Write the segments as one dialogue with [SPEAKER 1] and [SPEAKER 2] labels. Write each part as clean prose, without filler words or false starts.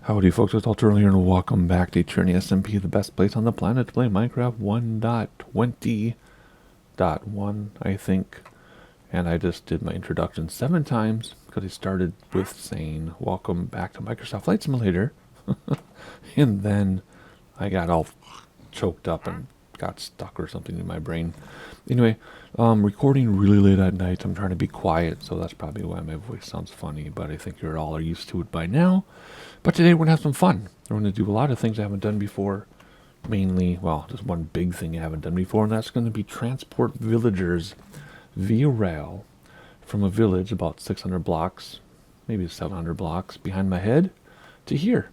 [SPEAKER 1] Howdy folks, it's Eternia here and welcome back to Eternia SMP, the best place on the planet to play Minecraft 1.20.1, I think. And I just did my introduction 7 times because I started with saying welcome back to Microsoft Flight Simulator. And then I got all choked up and got stuck or something in my brain. Anyway, recording really late at night. I'm trying to be quiet, so that's probably why my voice sounds funny, but I think you're all used to it by now. But today we're going to have some fun. We're going to do a lot of things I haven't done before. Mainly, well, just one big thing I haven't done before, and that's going to be transport villagers via rail from a village about 600 blocks, maybe 700 blocks behind my head to here.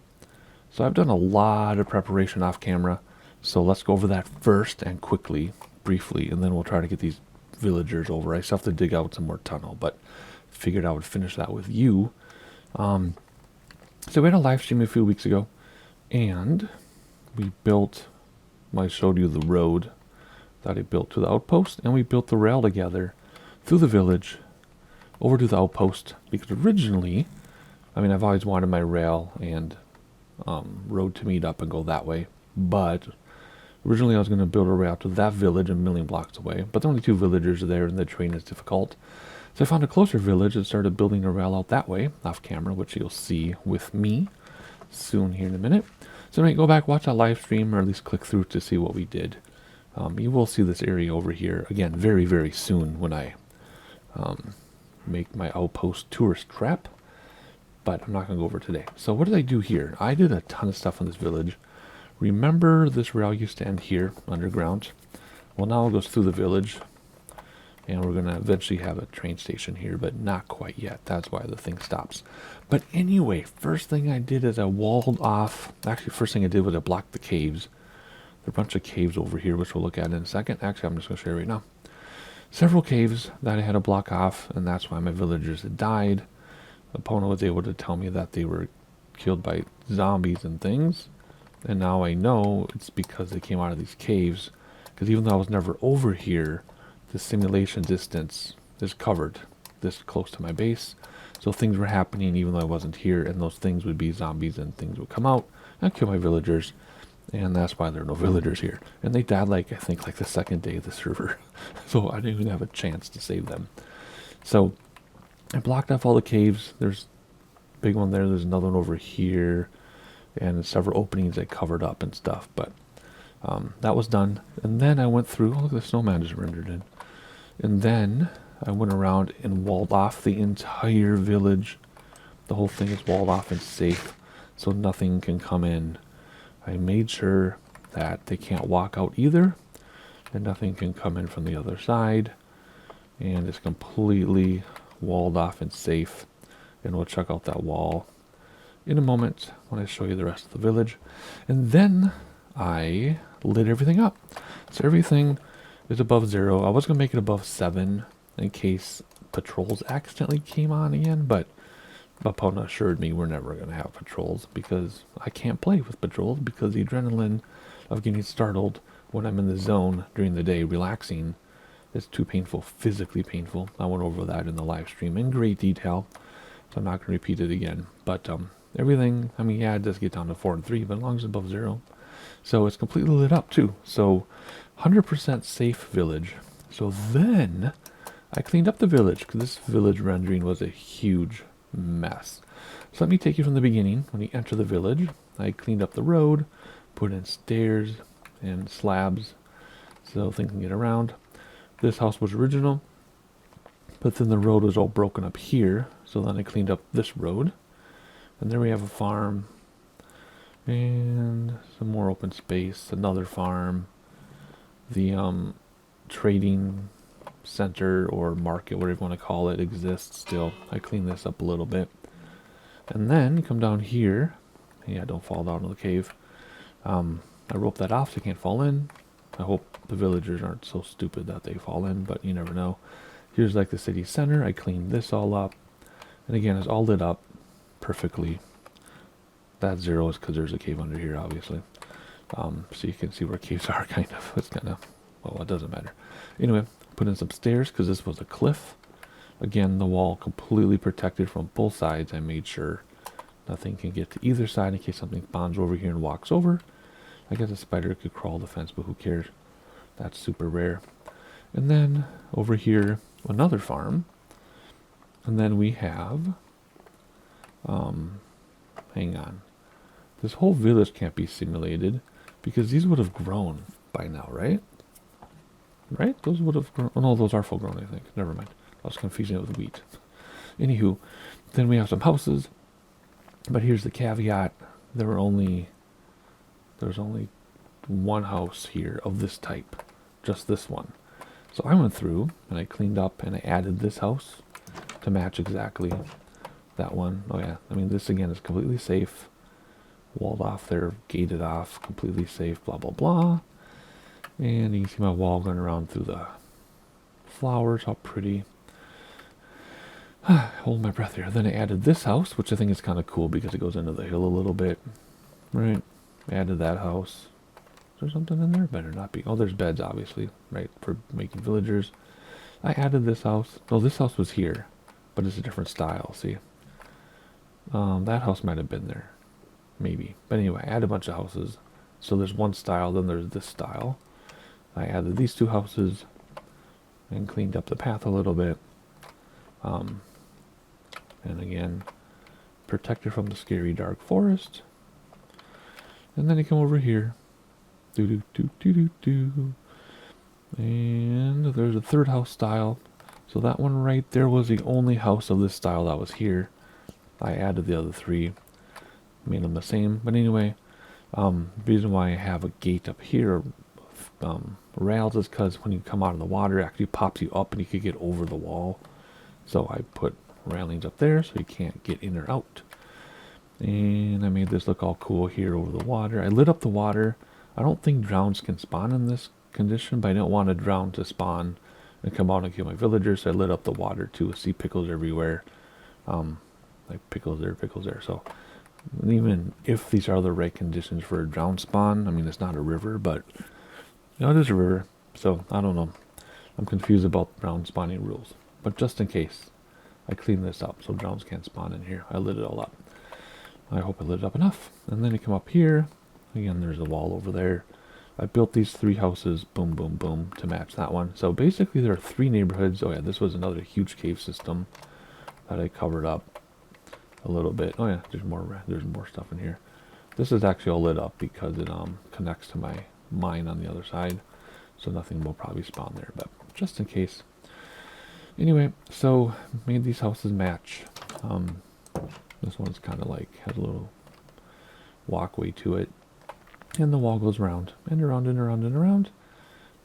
[SPEAKER 1] So I've done a lot of preparation off camera. So let's go over that first and quickly, briefly, and then we'll try to get these villagers over. I still have to dig out some more tunnel, but figured I would finish that with you. So we had a live stream a few weeks ago, and we built, I showed you the road that I built to the outpost, and we built the rail together through the village over to the outpost, because originally, I've always wanted my rail and road to meet up and go that way, but originally I was going to build a rail to that village a million blocks away, but there are only 2 villagers there and the terrain is difficult. So I found a closer village and started building a rail out that way, off camera, which you'll see with me soon here in a minute. So anyway, go back, watch that live stream, or at least click through to see what we did. You will see this area over here, again, very, very soon when I make my outpost tourist trap. But I'm not going to go over today. So what did I do here? I did a ton of stuff in this village. Remember this rail used to end here, underground? Well, now it goes through the village. And we're going to eventually have a train station here, but not quite yet. That's why the thing stops. But anyway, first thing I did is I walled off. Actually, first thing I did was I blocked the caves. There are a bunch of caves over here, which we'll look at in a second. Actually, I'm just going to show you right now. Several caves that I had to block off, and that's why my villagers had died. Epona was able to tell me that they were killed by zombies and things. And now I know it's because they came out of these caves. Because even though I was never over here, the simulation distance is covered this close to my base. So things were happening even though I wasn't here, and those things would be zombies and things would come out and kill my villagers. And that's why there are no villagers here. And they died I think the second day of the server. So I didn't even have a chance to save them. So I blocked off all the caves. There's a big one there. There's another one over here. And several openings I covered up and stuff. But that was done. And then I went through. Look, the snowman just rendered in. And then I went around and walled off the entire village. The whole thing is walled off and safe. So nothing can come in. I made sure that they can't walk out either. And nothing can come in from the other side. And it's completely walled off and safe. And we'll check out that wall in a moment when I show you the rest of the village. And then I lit everything up. So everything is above 0. I was going to make it above 7 in case patrols accidentally came on again, but Epona assured me we're never going to have patrols because I can't play with patrols because the adrenaline of getting startled when I'm in the zone during the day relaxing is too painful, physically painful. I went over that in the live stream in great detail, so I'm not going to repeat it again. But everything, yeah, it does get down to 4 and 3, but as long as it's above 0. So it's completely lit up too. So 100% safe village. So then I cleaned up the village because this village rendering was a huge mess. So let me take you from the beginning. When you enter the village, I cleaned up the road, put in stairs and slabs so things can get around. This house was original, but then the road was all broken up here. So then I cleaned up this road. And there we have a farm. And some more open space, another farm. The trading center or market, whatever you want to call it, exists still. I cleaned this up a little bit. And then you come down here. Yeah, don't fall down to the cave. I roped that off so you can't fall in. I hope the villagers aren't so stupid that they fall in, but you never know. Here's the city center. I cleaned this all up. And again, it's all lit up perfectly. That 0 is because there's a cave under here, obviously. So you can see where caves are, kind of. It's kind of, well, it doesn't matter. Anyway, put in some stairs because this was a cliff. Again, the wall completely protected from both sides. I made sure Nothing can get to either side in case something spawns over here and walks over. I guess a spider could crawl the fence, but who cares? That's super rare. And then over here, another farm. And then we have, hang on. This whole village can't be simulated because these would have grown by now, right? Right? Those would have grown. Oh, no, those are full grown, I think. Never mind. I was confusing it with wheat. Anywho, then we have some houses. But here's the caveat. There's only one house here of this type. Just this one. So I went through and I cleaned up and I added this house to match exactly that one. Oh yeah, I mean this again is completely safe. Walled off there, gated off, completely safe, blah blah blah. And you can see my wall going around through the flowers, how pretty. Hold my breath here. Then I added this house, which I think is kind of cool because it goes into the hill a little bit. Right, added that house. Is there something in there? Better not be. Oh, there's beds, obviously, right, for making villagers. I added this house. No, this house was here, but it's a different style, see? That house might have been there. Maybe. But anyway, I added a bunch of houses. So there's one style, then there's this style. I added these two houses and cleaned up the path a little bit. And again, protected from the scary dark forest. And then you come over here. Do. And there's a third house style. So that one right there was the only house of this style that was here. I added the other three. Made them the same. But anyway, the reason why I have a gate up here, rails, is because when you come out of the water, it actually pops you up and you could get over the wall. So I put railings up there so you can't get in or out. And I made this look all cool here over the water. I lit up the water. I don't think drowns can spawn in this condition, but I don't want a drown to spawn and come out and kill my villagers, so I lit up the water too. See pickles everywhere. Like pickles there. So even if these are the right conditions for a drown spawn, I mean, it's not a river, but you know, it is a river. So I don't know. I'm confused about drown spawning rules. But just in case, I cleaned this up so drowns can't spawn in here. I lit it all up. I hope I lit it up enough. And then you come up here. Again, there's a wall over there. I built these three houses, boom, boom, boom, to match that one. So basically there are three neighborhoods. Oh yeah, this was another huge cave system that I covered up a little bit. Oh yeah, there's more stuff in here. This is actually all lit up because it connects to my mine on the other side. So nothing will probably spawn there, but just in case. Anyway, so made these houses match. This one's kind of like, has a little walkway to it. And the wall goes round and around and around and around.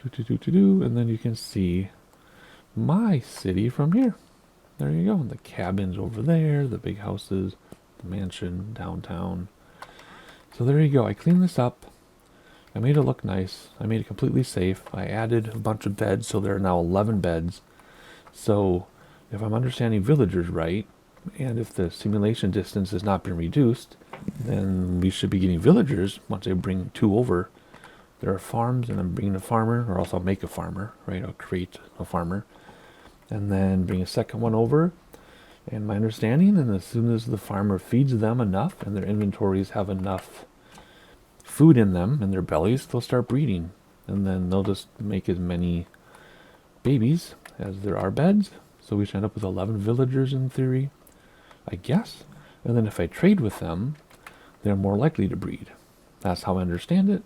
[SPEAKER 1] And then you can see my city from here. There you go. The cabins over there, the big houses, the mansion downtown. So there you go. I cleaned this up. I made it look nice. I made it completely safe. I added a bunch of beds, so there are now 11 beds. So if I'm understanding villagers right, and if the simulation distance has not been reduced, then we should be getting villagers once I bring 2 over. There are farms, and I'm bringing a farmer, or else I'll make a farmer, right? I'll create a farmer, and then bring a second one over. And my understanding, and as soon as the farmer feeds them enough, and their inventories have enough food in them, in their bellies, they'll start breeding. And then they'll just make as many babies as there are beds. So we should end up with 11 villagers in theory, I guess. And then if I trade with them, they're more likely to breed. That's how I understand it.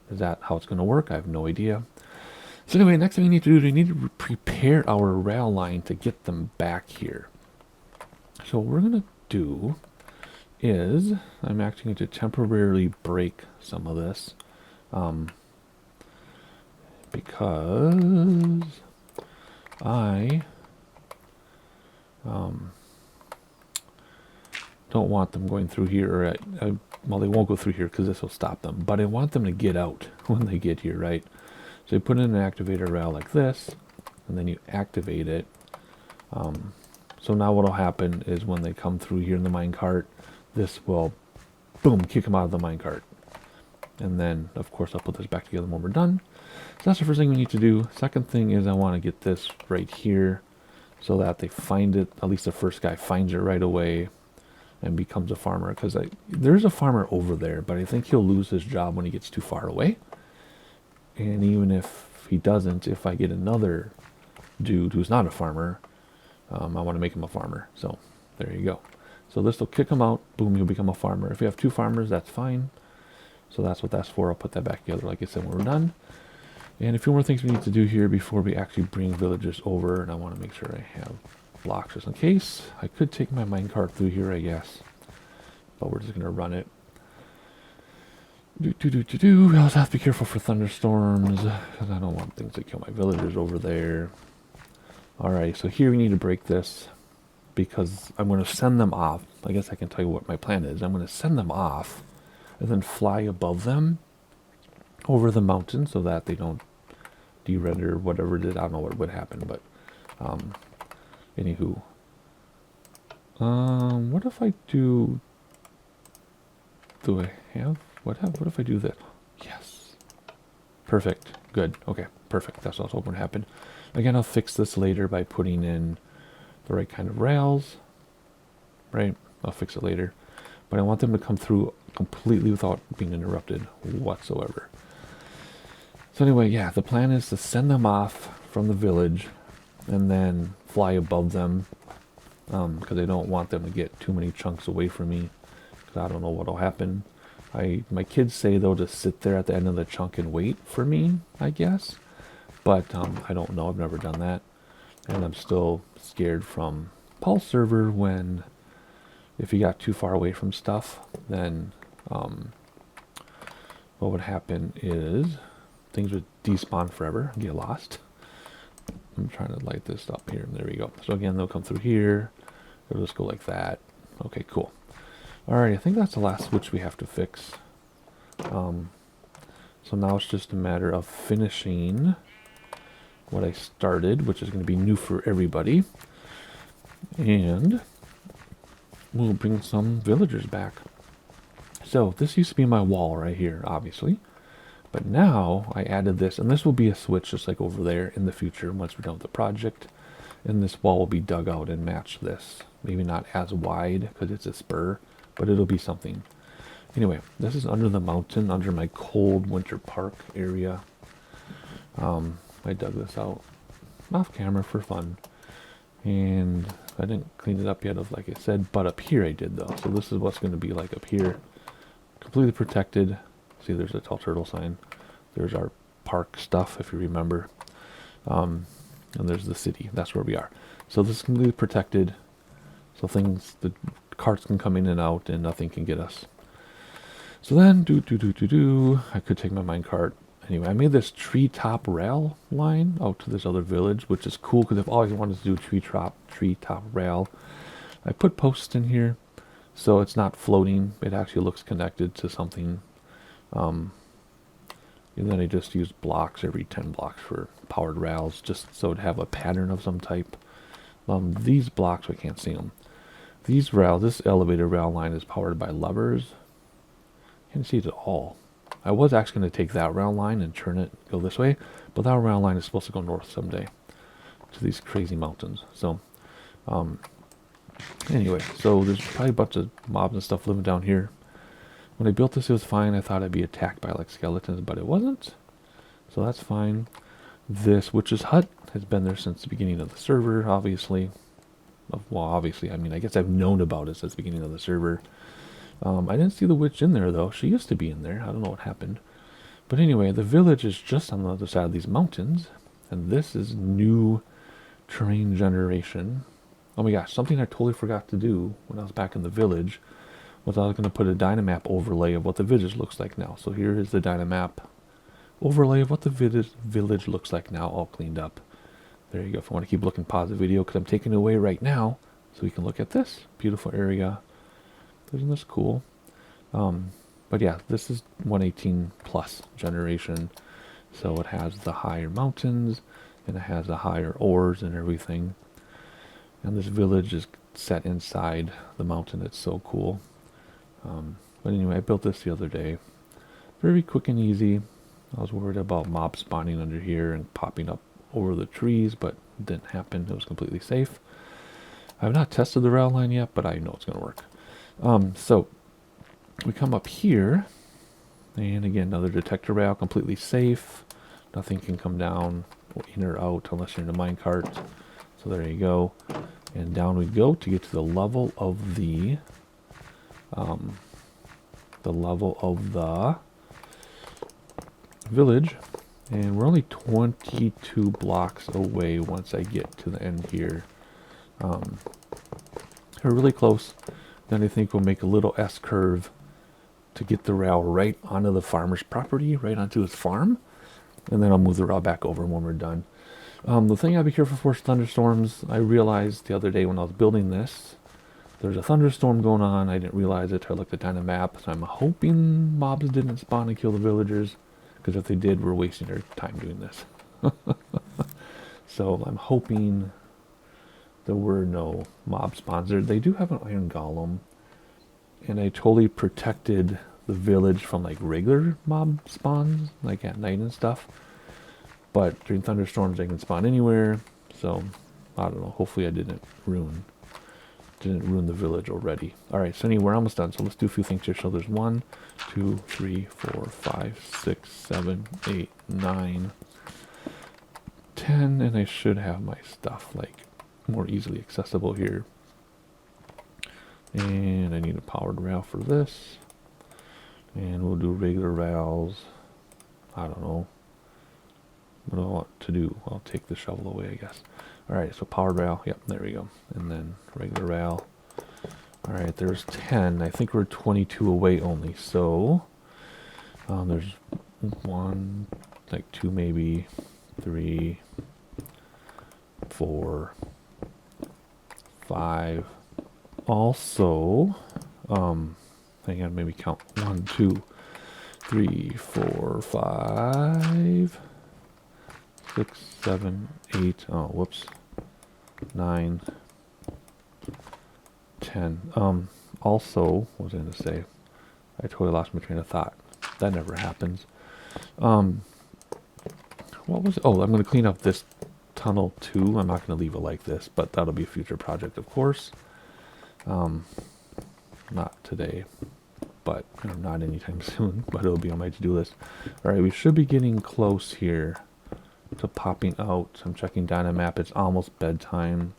[SPEAKER 1] Is that how it's going to work? I have no idea. So anyway, next thing we need to do is we need to prepare our rail line to get them back here. So what we're going to do is, I'm actually going to temporarily break some of this. Because I don't want them going through here, or well, they won't go through here because this will stop them, but I want them to get out when they get here, right? So you put in an activator rail like this, and then you activate it. So now what will happen is when they come through here in the minecart, this will, boom, kick them out of the minecart. And then, of course, I'll put this back together when we're done. So that's the first thing we need to do. Second thing is I want to get this right here so that they find it, at least the first guy finds it right away. and becomes a farmer, because there's a farmer over there, but I think he'll lose his job when he gets too far away. And even if he doesn't, if I get another dude who's not a farmer, I want to make him a farmer. So there you go. So this will kick him out. Boom, he'll become a farmer. If you have 2 farmers, that's fine. So that's what that's for. I'll put that back together, like I said, when we're done. And a few more things we need to do here before we actually bring villagers over. And I want to make sure I have blocks just in case. I could take my minecart through here, I guess. But we're just going to run it. We also have to be careful for thunderstorms, because I don't want things to kill my villagers over there. Alright, so here we need to break this, because I'm going to send them off. I guess I can tell you what my plan is. I'm going to send them off, and then fly above them over the mountain, so that they don't de-render whatever it is. I don't know what would happen, but anywho. What if I do I have? What if I do this? Yes. Perfect. Good. Okay. Perfect. That's what I was hoping to happen. Again, I'll fix this later by putting in the right kind of rails. Right? I'll fix it later. But I want them to come through completely without being interrupted whatsoever. So anyway, yeah, the plan is to send them off from the village and then fly above them, because I don't want them to get too many chunks away from me, because I don't know what will happen. My kids say they'll just sit there at the end of the chunk and wait for me, I guess. But I don't know. I've never done that. And I'm still scared from Pulse server when if you got too far away from stuff, then what would happen is things would despawn forever and get lost. I'm trying to light this up here. There we go. So again, they'll come through here. They'll just go like that. Okay, cool. Alright, I think that's the last switch we have to fix. So now it's just a matter of finishing what I started, which is going to be new for everybody. And we'll bring some villagers back. So this used to be my wall right here, obviously. But now I added this, and this will be a switch just like over there in the future once we're done with the project. And this wall will be dug out and match this. Maybe not as wide because it's a spur, but it'll be something. Anyway, this is under the mountain, under my cold winter park area. I dug this out off camera for fun. And I didn't clean it up yet, like I said, but up here I did though. So this is what's going to be like up here. Completely protected. See, there's a tall turtle sign. There's our park stuff, if you remember. And there's the city. That's where we are. So this is completely protected. So the carts can come in and out and nothing can get us. So then, I could take my minecart. Anyway, I made this treetop rail line out to this other village, which is cool because I've always wanted to do treetop rail. I put posts in here, so it's not floating. It actually looks connected to something. And then I just used blocks every 10 blocks for powered rails, just so it'd have a pattern of some type. These blocks, I can't see them. These rails, this elevator rail line is powered by levers. Can't see it at all. I was actually going to take that rail line and turn it, go this way, but that rail line is supposed to go north someday to these crazy mountains. So, anyway, so there's probably a bunch of mobs and stuff living down here. When I built this, it was fine. I thought I'd be attacked by like skeletons, but it wasn't. So that's fine. This witch's hut has been there since the beginning of the server, obviously. Well, obviously, I mean, I guess I've known about it since the beginning of the server. I didn't see the witch in there, though. She used to be in there. I don't know what happened. But anyway, the village is just on the other side of these mountains. And this is new terrain generation. Oh my gosh, something I totally forgot to do when I was back in the village was I was going to put a Dynamap overlay of what the village looks like now. So here is the Dynamap overlay of what the village looks like now, all cleaned up. There you go. If I want to keep looking, pause the video because I'm taking it away right now so we can look at this beautiful area. Isn't this cool? But yeah, this is 118 plus generation. So it has the higher mountains and it has the higher ores and everything. And this village is set inside the mountain. It's so cool. But anyway, I built this the other day. Very quick and easy. I was worried about mobs spawning under here and popping up over the trees, but it didn't happen. It was completely safe. I have not tested the rail line yet, but I know it's going to work. So we come up here, and again, another detector rail, completely safe. Nothing can come down in or out unless you're in a minecart. So there you go. And down we go to get to the level of the village. And we're only 22 blocks away once I get to the end here. We're really close. Then I think we'll make a little S-curve to get the rail right onto the farmer's property, right onto his farm. And then I'll move the rail back over when we're done. The thing I'll be careful for is thunderstorms. I realized the other day when I was building this, there's a thunderstorm going on. I didn't realize it until I looked at the map. So I'm hoping mobs didn't spawn and kill the villagers. Because if they did, we're wasting our time doing this. So I'm hoping there were no mob spawns. They do have an iron golem. And I totally protected the village from like regular mob spawns, like at night and stuff. But during thunderstorms, they can spawn anywhere. So I don't know. Hopefully I didn't ruin the village already. All right, so anyway, we're almost done. So let's do a few things here. So there's 1, 2, 3, 4, 5, 6, 7, 8, 9, 10, and I should have my stuff like more easily accessible here. And I need a powered rail for this. And we'll do regular rails. I don't know. What do I want to do? I'll take the shovel away, I guess. Alright, so powered rail. Yep, there we go. And then regular rail. Alright, there's 10. I think we're 22 away only. So, there's 1, like 2 maybe, 3, 4, 5. Also, hang on, maybe count 1, 2, 3, 4, 5, 6, 7, 8. Oh, whoops. 9, 10. Also, what was I going to say? I totally lost my train of thought. That never happens. What was it? Oh, I'm going to clean up this tunnel too. I'm not going to leave it like this, but that'll be a future project, of course. Not today, but not anytime soon, but it'll be on my to-do list. Alright, we should be getting close here to popping out. I'm checking Dynamap. It's almost bedtime.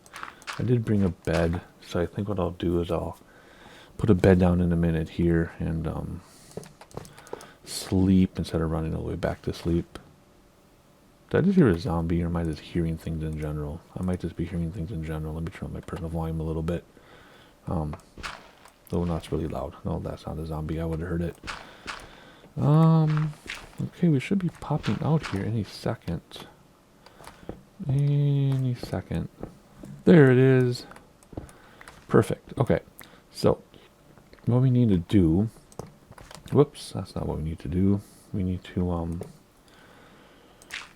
[SPEAKER 1] I did bring a bed, so I think what I'll do is I'll put a bed down in a minute here and sleep instead of running all the way back to sleep. Did I just hear a zombie, or am I just hearing things in general? I might just be hearing things in general. Let me turn on my personal volume a little bit. Though no, it's really loud. No, that's not a zombie. I would have heard it. Okay, we should be popping out here any second. Any second. There it is. Perfect. Okay, so what we need to do... Whoops, that's not what we need to do. We need to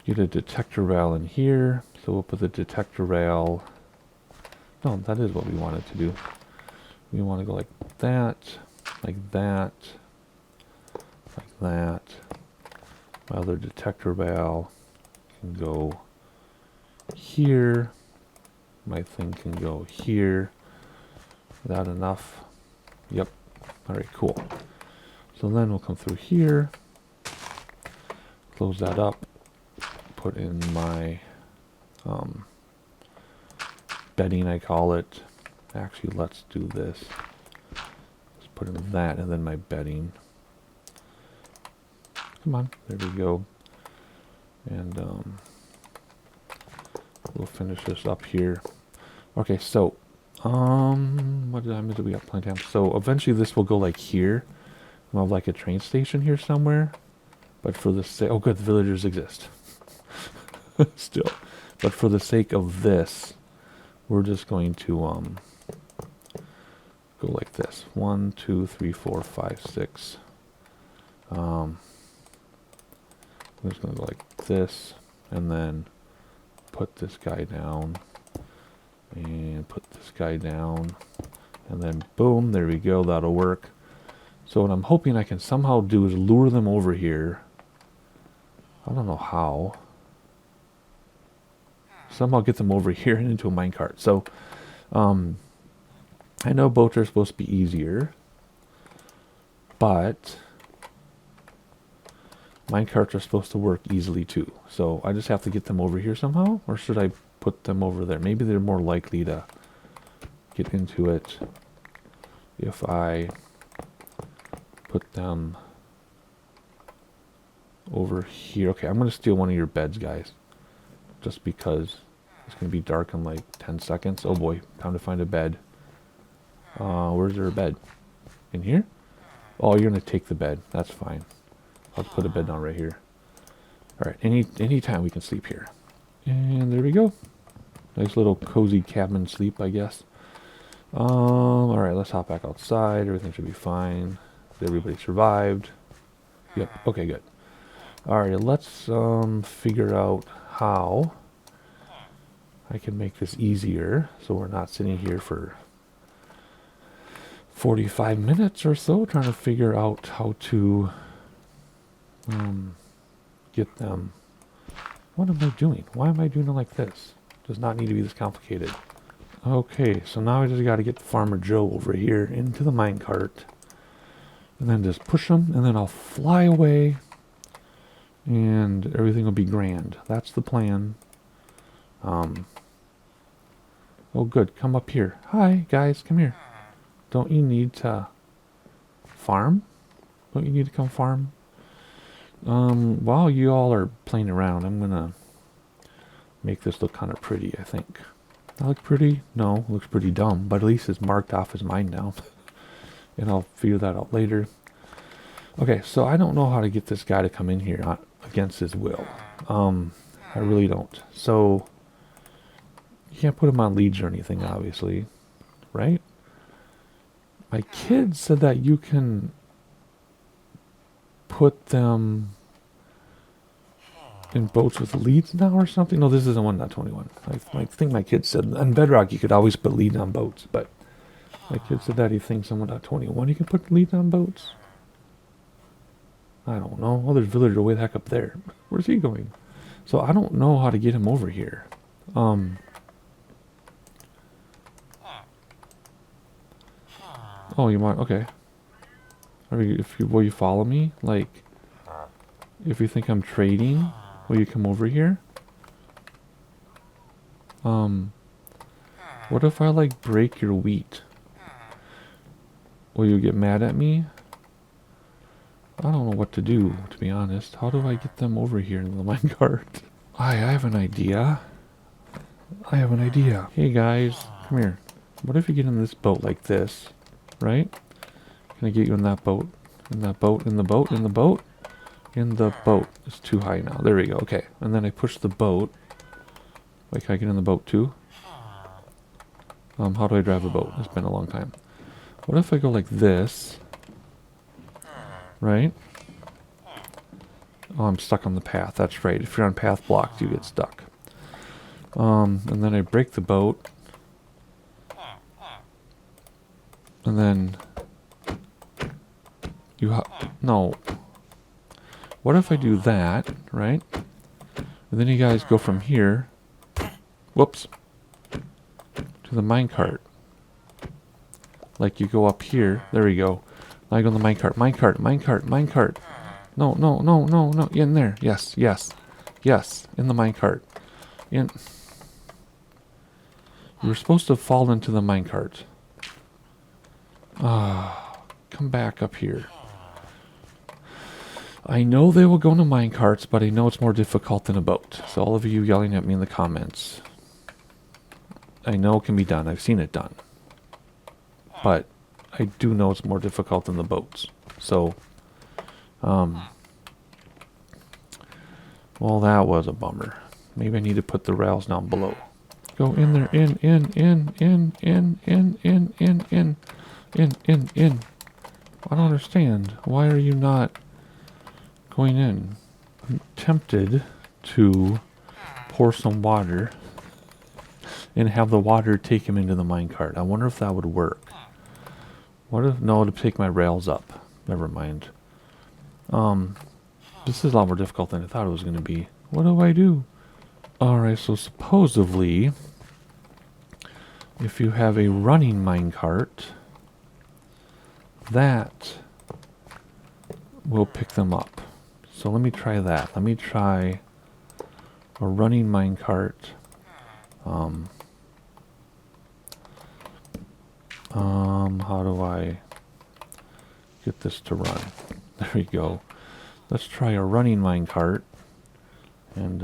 [SPEAKER 1] get a detector rail in here. So we'll put the detector rail... No, that is what we wanted to do. We want to go like that, like that, like that. My other detector rail can go here. My thing can go here. Is that enough? Yep. Alright, cool. So then we'll come through here, close that up, put in my bedding, I call it. Actually, let's do this. Let's put in that and then my bedding. Come on, there we go. And we'll finish this up here. Okay, so what time is it? We got plenty of time. So eventually this will go like here. We'll have like a train station here somewhere. But for the sake, oh good, the villagers exist. Still. But for the sake of this, we're just going to go like this. 1, 2, 3, 4, 5, 6. I'm just going to go like this, and then put this guy down, and put this guy down, and then boom, there we go, that'll work. So what I'm hoping I can somehow do is lure them over here. I don't know how. Somehow get them over here and into a minecart. So, I know boats are supposed to be easier, but minecarts are supposed to work easily too. So I just have to get them over here somehow, or should I put them over there? Maybe they're more likely to get into it if I put them over here. Okay, I'm going to steal one of your beds, guys. Just because it's going to be dark in like 10 seconds. Oh boy, time to find a bed. Where's there a bed? In here? Oh, you're going to take the bed. That's fine. I'll put a bed down right here. Alright, any time we can sleep here. And there we go. Nice little cozy cabin sleep, I guess. Alright, let's hop back outside. Everything should be fine. Everybody survived. Yep, okay, good. Alright, let's figure out how I can make this easier so we're not sitting here for 45 minutes or so trying to figure out how to get them. What am I doing? Why am I doing it like this? Does not need to be this complicated. Okay, so now I just got to get Farmer Joe over here into the minecart and then just push him, and then I'll fly away and everything will be grand. That's the plan. Oh good, come up here. Hi guys, come here. Don't you need to farm? Don't you need to come farm? While you all are playing around, I'm gonna make this look kind of pretty, I think. That look pretty? No, it looks pretty dumb, but at least it's marked off as mine now. And I'll figure that out later. Okay, so I don't know how to get this guy to come in here against his will. I really don't. So, you can't put him on leads or anything, obviously. Right? My kid said that you can put them in boats with leads now or something. No, this isn't 1.21. I think my kid said on Bedrock you could always put leads on boats, but my kid said that he thinks on 1.21 you can put leads on boats. I don't know. Oh, there's villager way the heck up there. Where's he going? So I don't know how to get him over here. Oh, you want? Okay. Will you follow me? Like, if you think I'm trading, will you come over here? What if I like break your wheat? Will you get mad at me? I don't know what to do, to be honest. How do I get them over here in the minecart? I have an idea. I have an idea. Hey guys, come here. What if you get in this boat like this, right? Can I get you in that boat? In that boat, in the boat, in the boat? In the boat. It's too high now. There we go. Okay. And then I push the boat. Wait, can I get in the boat too? How do I drive a boat? It's been a long time. What if I go like this? Right? Oh, I'm stuck on the path. That's right. If you're on path blocked, you get stuck. And then I break the boat. And then... No. What if I do that, right? And then you guys go from here... Whoops. To the minecart. Like you go up here. There we go. Now I go in the minecart. Minecart, minecart, minecart. No, no, no, no, no. In there. Yes, yes. Yes. In the minecart. In. You were supposed to fall into the minecart. Come back up here. I know they will go into minecarts, but I know it's more difficult than a boat. So all of you yelling at me in the comments. I know it can be done. I've seen it done. But I do know it's more difficult than the boats. So, well, that was a bummer. Maybe I need to put the rails down below. Go in there. In. I don't understand. Why are you not going in? I'm tempted to pour some water and have the water take him into the minecart. I wonder if that would work. What if... No, to take my rails up. Never mind. This is a lot more difficult than I thought it was going to be. What do I do? Alright, so supposedly... if you have a running minecart, that will pick them up. So let me try that. Let me try a running minecart. How do I get this to run? There we go. Let's try a running minecart, and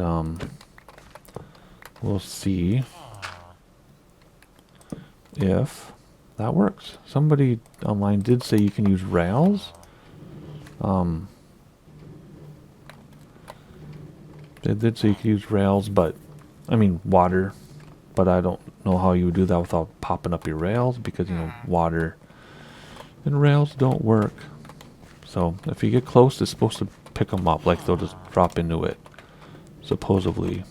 [SPEAKER 1] we'll see if that works. Somebody online did say you can use rails. They did say you could use rails, but I mean water. But I don't know how you would do that without popping up your rails, because, you know, water and rails don't work. So if you get close, it's supposed to pick them up, like they'll just drop into it, supposedly.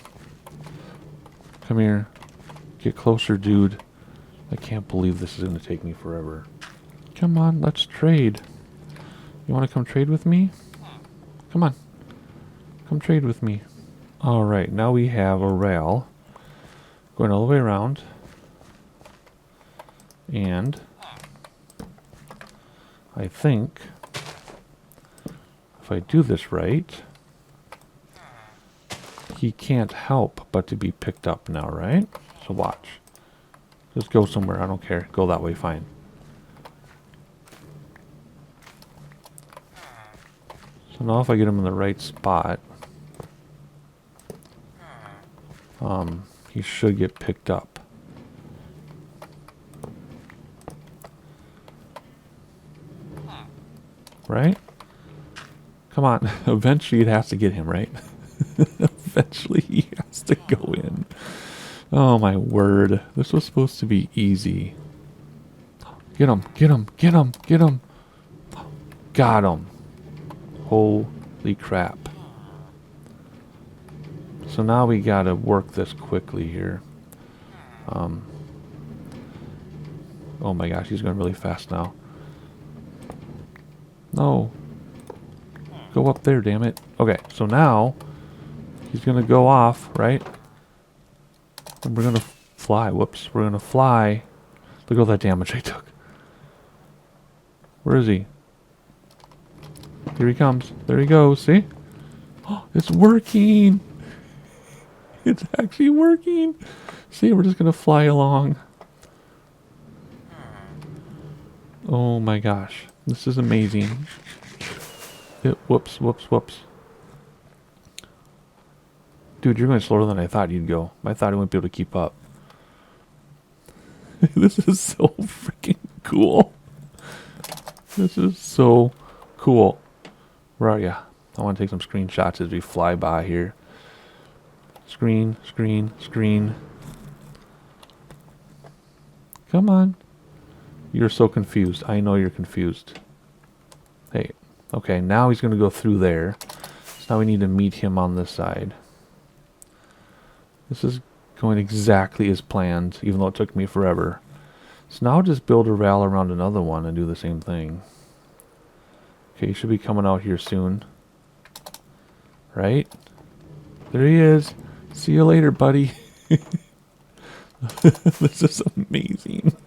[SPEAKER 1] Come here. Get closer, dude. I can't believe this is going to take me forever. Come on, let's trade. You want to come trade with me? Come on. Come trade with me. Alright, now we have a rail going all the way around. And I think if I do this right, he can't help but to be picked up now, right? So watch. Just go somewhere, I don't care. Go that way, fine. So now if I get him in the right spot, he should get picked up. Right? Come on. Eventually it has to get him, right? Eventually he has to go in. Oh my word. This was supposed to be easy. Get him, get him, get him, get him. Got him. Holy crap. So now we gotta work this quickly here. Oh my gosh, he's going really fast now. No. Go up there, damn it. Okay, so now he's gonna go off, right? And we're gonna fly. Whoops, we're gonna fly. Look at all that damage I took. Where is he? Here he comes. There he goes. See? Oh, it's working. It's actually working. See, we're just gonna fly along. Oh my gosh. This is amazing. Whoops, whoops, whoops. Dude, you're going slower than I thought you'd go. I thought I wouldn't be able to keep up. This is so freaking cool. This is so cool. Where are ya? I want to take some screenshots as we fly by here. Screen, screen, screen. Come on. You're so confused. I know you're confused. Hey, okay, now he's going to go through there. So now we need to meet him on this side. This is going exactly as planned, even though it took me forever. So now I'll just build a rail around another one and do the same thing. Okay, he should be coming out here soon. Right? There he is. See you later, buddy. This is amazing.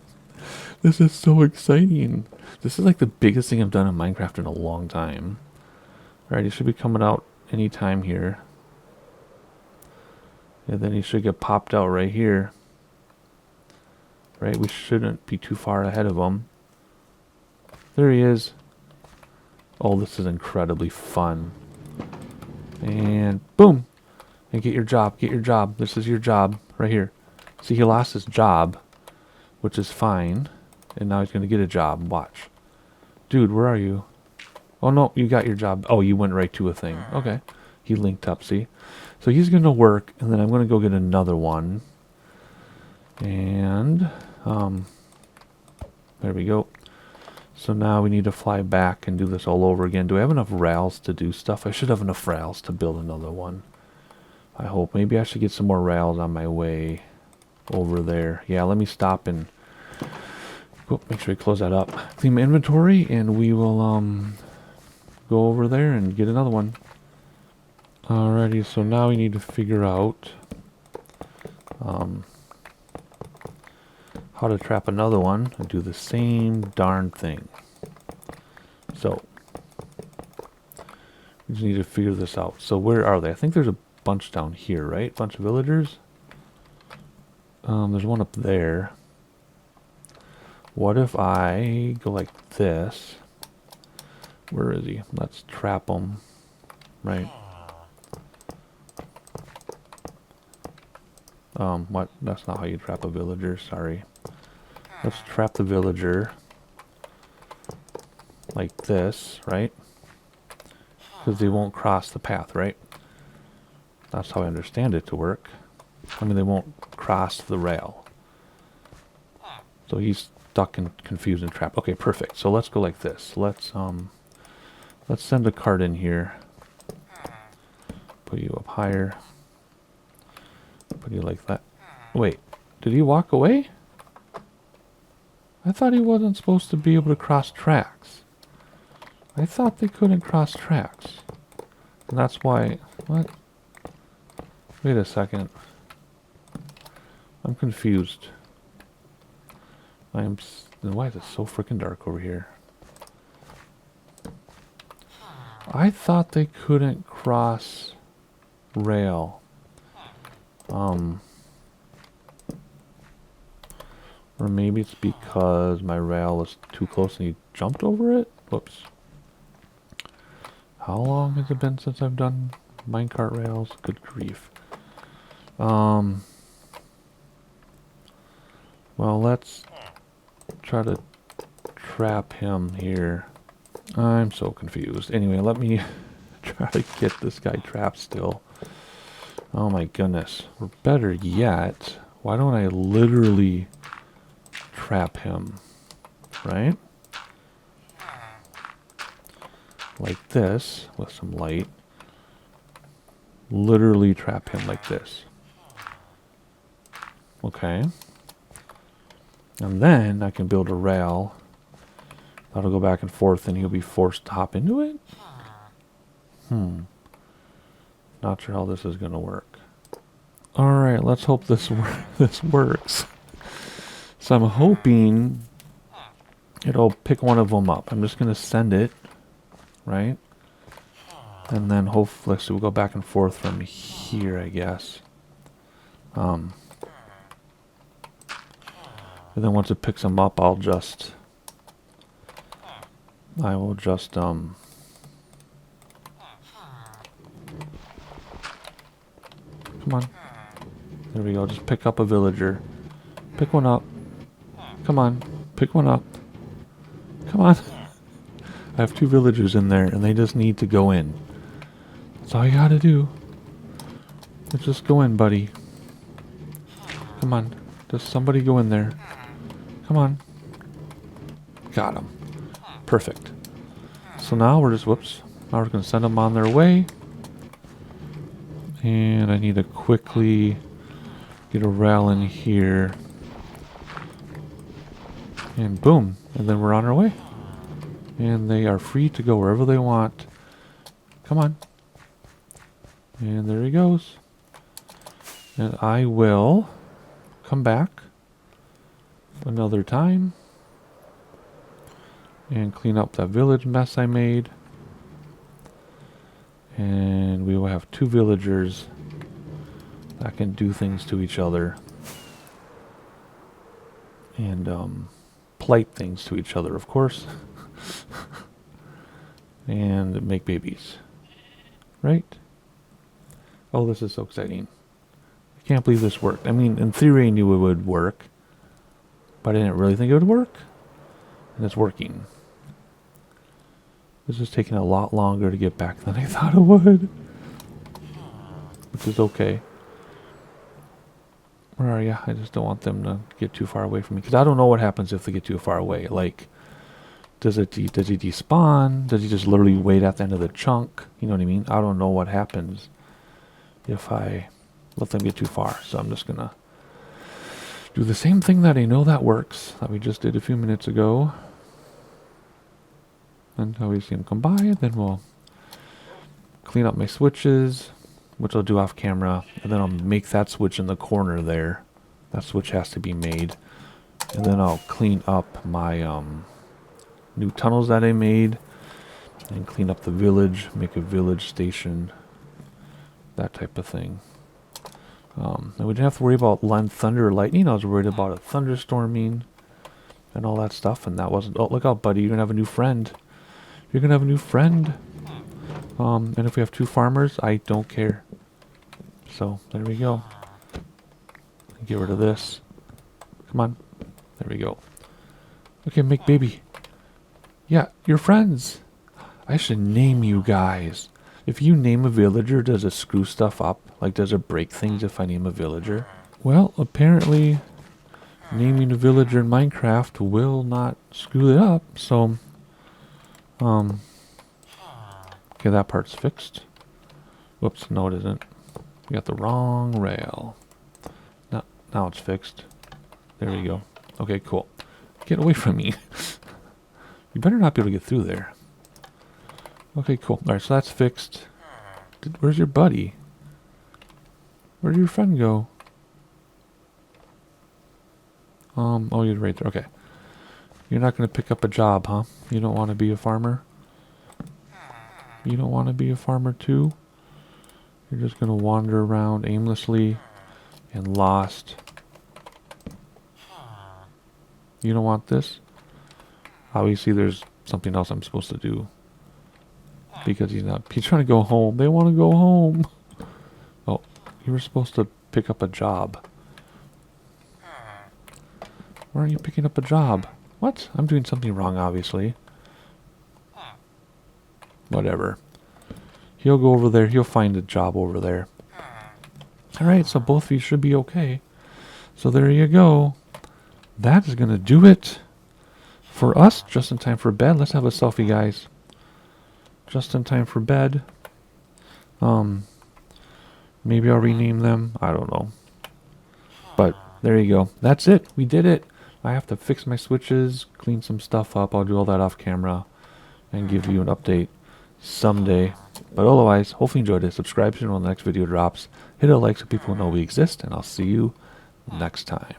[SPEAKER 1] This is so exciting. This is like the biggest thing I've done in Minecraft in a long time. Alright, he should be coming out anytime here. And then he should get popped out right here. Right, we shouldn't be too far ahead of him. There he is. Oh, this is incredibly fun. And boom! And get your job, get your job. This is your job, right here. See, he lost his job, which is fine. And now he's going to get a job. Watch. Dude, where are you? Oh, no, you got your job. Oh, you went right to a thing. Okay. He linked up, see? So he's going to work, and then I'm going to go get another one. And, there we go. So now we need to fly back and do this all over again. Do I have enough rails to do stuff? I should have enough rails to build another one. I hope. Maybe I should get some more rails on my way over there. Yeah, let me stop and make sure I close that up. Clean my inventory, and we will go over there and get another one. Alrighty, so now we need to figure out how to trap another one and do the same darn thing. So, we just need to figure this out. So where are they? I think there's a bunch down here, right? Bunch of villagers. There's one up there. What if I go like this? Where is he? Let's trap him. Right. What? That's not how you trap a villager, sorry. Let's trap the villager like this, right? Because they won't cross the path, right? That's how I understand it to work. I mean, they won't cross the rail. So he's stuck and confused and trapped. Okay, perfect. So let's go like this. Let's send a cart in here. Put you up higher. Put you like that. Wait, did he walk away? I thought he wasn't supposed to be able to cross tracks. I thought they couldn't cross tracks. And that's why... What? Wait a second. I'm confused. Then why is it so freaking dark over here? I thought they couldn't cross rail. Or maybe it's because my rail was too close and he jumped over it? Whoops. How long has it been since I've done minecart rails? Good grief. Well, let's try to trap him here. I'm so confused. Anyway, let me try to get this guy trapped still. Oh my goodness. Or better yet, why don't I literally trap him, right? Like this, with some light. Literally trap him like this. Okay. And then I can build a rail that'll go back and forth and he'll be forced to hop into it? Not sure how this is going to work. Alright, let's hope this works. So I'm hoping it'll pick one of them up. I'm just going to send it, right? And then hopefully, so we'll go back and forth from here, I guess. And then once it picks them up, I will just, come on. There we go, just pick up a villager. Pick one up. Come on, pick one up. Come on. I have 2 villagers in there, and they just need to go in. That's all you gotta do. Let's just go in, buddy. Come on. Just somebody go in there. Come on. Got him. Perfect. So now we're just, whoops. Now we're going to send them on their way. And I need to quickly get a rail in here. And boom. And then we're on our way. And they are free to go wherever they want. Come on. And there he goes. And I will come back another time and clean up that village mess I made. And we will have 2 villagers that can do things to each other. And plight things to each other, of course. And make babies. Right? Oh, this is so exciting. I can't believe this worked. I mean, in theory I knew it would work, but I didn't really think it would work. And it's working. This is taking a lot longer to get back than I thought it would. Which is okay. Where are you? I just don't want them to get too far away from me. Because I don't know what happens if they get too far away. Like, does he despawn? Does he just literally wait at the end of the chunk? You know what I mean? I don't know what happens if I let them get too far. So I'm just going to do the same thing that I know that works, that we just did a few minutes ago. Until we see him come by, then we'll clean up my switches, which I'll do off camera, and then I'll make that switch in the corner there. That switch has to be made. And then I'll clean up my new tunnels that I made. And clean up the village, make a village station. That type of thing. And we didn't have to worry about thunder or lightning. I was worried about a thunderstorming and all that stuff. And that wasn't... Oh, look out, buddy. You're going to have a new friend. You're going to have a new friend. And if we have 2 farmers, I don't care. So, there we go. Get rid of this. Come on. There we go. Okay, make baby. Yeah, you're friends. I should name you guys. If you name a villager, does it screw stuff up? Like, does it break things if I name a villager? Well, apparently, naming a villager in Minecraft will not screw it up, so... Okay, that part's fixed. Whoops, no it isn't. We got the wrong rail. Now it's fixed. There we go. Okay, cool. Get away from me. You better not be able to get through there. Okay, cool. Alright, so that's fixed. Where's your buddy? Where did your friend go? Oh, you're right there. Okay. You're not going to pick up a job, huh? You don't want to be a farmer? You don't want to be a farmer too? You're just going to wander around aimlessly and lost. You don't want this? Obviously there's something else I'm supposed to do. Because he's trying to go home. They want to go home. Oh, you were supposed to pick up a job. Why aren't you picking up a job? What? I'm doing something wrong, obviously. Whatever. He'll go over there. He'll find a job over there. Alright, so both of you should be okay. So there you go. That is going to do it for us. Just in time for bed. Let's have a selfie, guys. Just in time for bed. Maybe I'll rename them. I don't know. But there you go. That's it. We did it. I have to fix my switches, clean some stuff up. I'll do all that off camera and give you an update someday. But otherwise, hopefully you enjoyed it. Subscribe so you know when the next video drops. Hit a like so people know we exist, and I'll see you next time.